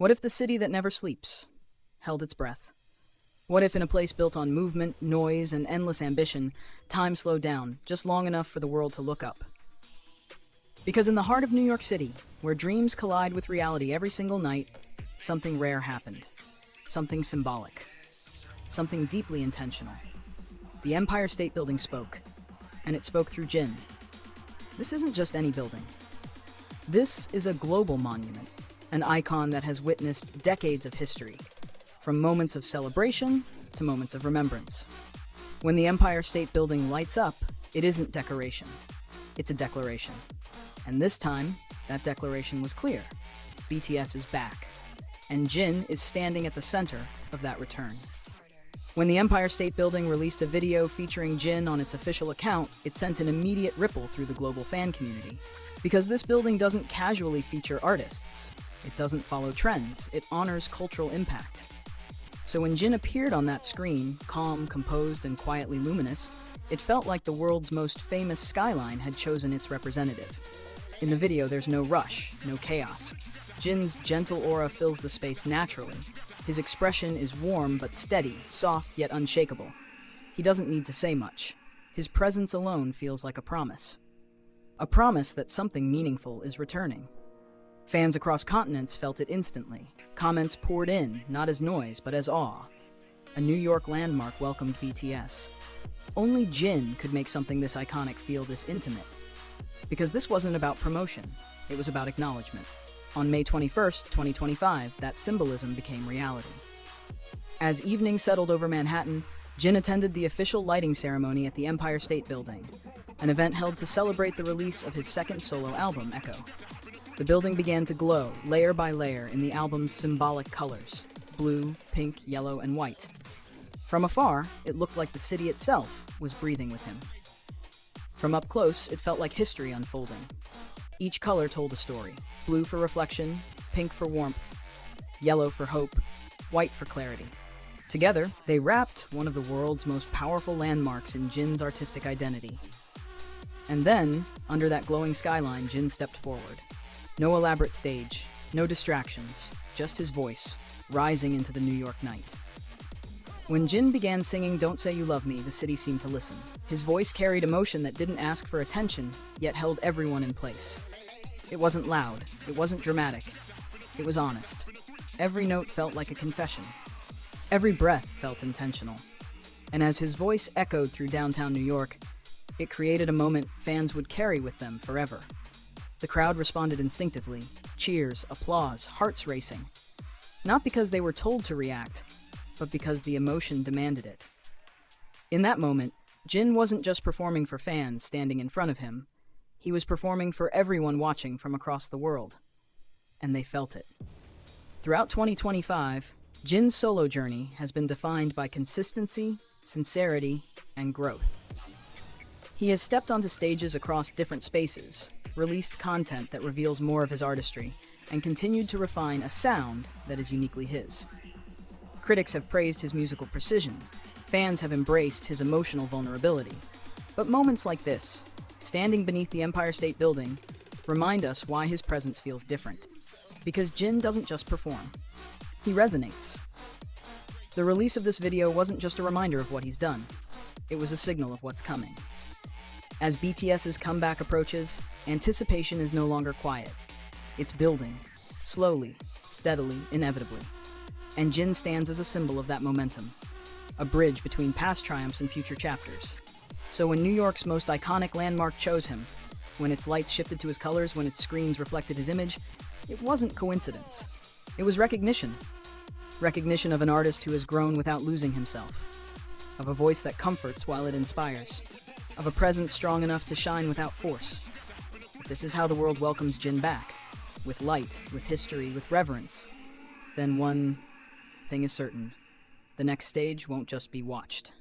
What if the city that never sleeps held its breath? What if in a place built on movement, noise, and endless ambition, time slowed down just long enough for the world to look up? Because in the heart of New York City, where dreams collide with reality every single night, something rare happened. Something symbolic. Something deeply intentional. The Empire State Building spoke, and it spoke through Jin. This isn't just any building. This is a global monument, an icon that has witnessed decades of history, from moments of celebration to moments of remembrance. When the Empire State Building lights up, it isn't decoration. It's a declaration. And this time, that declaration was clear. BTS is back, and Jin is standing at the center of that return. When the Empire State Building released a video featuring Jin on its official account, it sent an immediate ripple through the global fan community. Because this building doesn't casually feature artists. It doesn't follow trends. It honors cultural impact. So when Jin appeared on that screen, calm, composed, and quietly luminous, it felt like the world's most famous skyline had chosen its representative. In the video, there's no rush, no chaos. Jin's gentle aura fills the space naturally. His expression is warm but steady, soft yet unshakable. He doesn't need to say much. His presence alone feels like a promise. A promise that something meaningful is returning. Fans across continents felt it instantly. Comments poured in, not as noise, but as awe. A New York landmark welcomed BTS. Only Jin could make something this iconic feel this intimate. Because this wasn't about promotion, it was about acknowledgement. On May 21st, 2025, that symbolism became reality. As evening settled over Manhattan, Jin attended the official lighting ceremony at the Empire State Building, an event held to celebrate the release of his second solo album, Echo. The building began to glow, layer by layer, in the album's symbolic colors: blue, pink, yellow, and white. From afar, it looked like the city itself was breathing with him. From up close, it felt like history unfolding. Each color told a story: blue for reflection, pink for warmth, yellow for hope, white for clarity. Together, they wrapped one of the world's most powerful landmarks in Jin's artistic identity. And then, under that glowing skyline, Jin stepped forward. No elaborate stage, no distractions, just his voice, rising into the New York night. When Jin began singing "Don't Say You Love Me," the city seemed to listen. His voice carried emotion that didn't ask for attention, yet held everyone in place. It wasn't loud, it wasn't dramatic, it was honest. Every note felt like a confession. Every breath felt intentional. And as his voice echoed through downtown New York, it created a moment fans would carry with them forever. The crowd responded instinctively: cheers, applause, hearts racing. Not because they were told to react, but because the emotion demanded it. In that moment, Jin wasn't just performing for fans standing in front of him. He was performing for everyone watching from across the world. And they felt it. Throughout 2025, Jin's solo journey has been defined by consistency, sincerity, and growth. He has stepped onto stages across different spaces, released content that reveals more of his artistry, and continued to refine a sound that is uniquely his. Critics have praised his musical precision. Fans have embraced his emotional vulnerability. But moments like this, standing beneath the Empire State Building, remind us why his presence feels different. Because Jin doesn't just perform. He resonates. The release of this video wasn't just a reminder of what he's done. It was a signal of what's coming. As BTS's comeback approaches, anticipation is no longer quiet. It's building, slowly, steadily, inevitably. And Jin stands as a symbol of that momentum, a bridge between past triumphs and future chapters. So when New York's most iconic landmark chose him, when its lights shifted to his colors, when its screens reflected his image, it wasn't coincidence. It was recognition. Recognition of an artist who has grown without losing himself, of a voice that comforts while it inspires, of a presence strong enough to shine without force. This is how the world welcomes Jin back, with light, with history, with reverence. Then one thing is certain: the next stage won't just be watched.